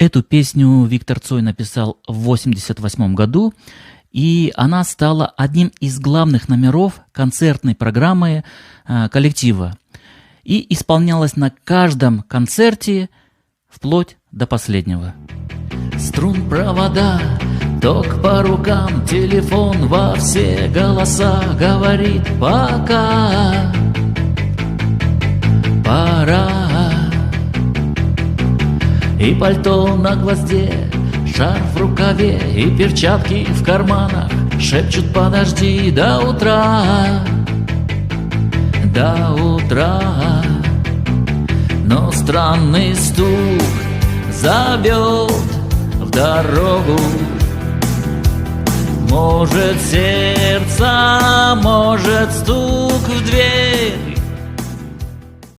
Эту песню Виктор Цой написал в 1988 году, и она стала одним из главных номеров концертной программы коллектива и исполнялась на каждом концерте вплоть до последнего. Струн, провода, ток по рукам, телефон во все голоса говорит: пока, пора. И пальто на гвозде, шарф в рукаве и перчатки в карманах шепчут: подожди до утра, до утра. Но странный стук зовет в дорогу. Может, сердце, может, стук в дверь.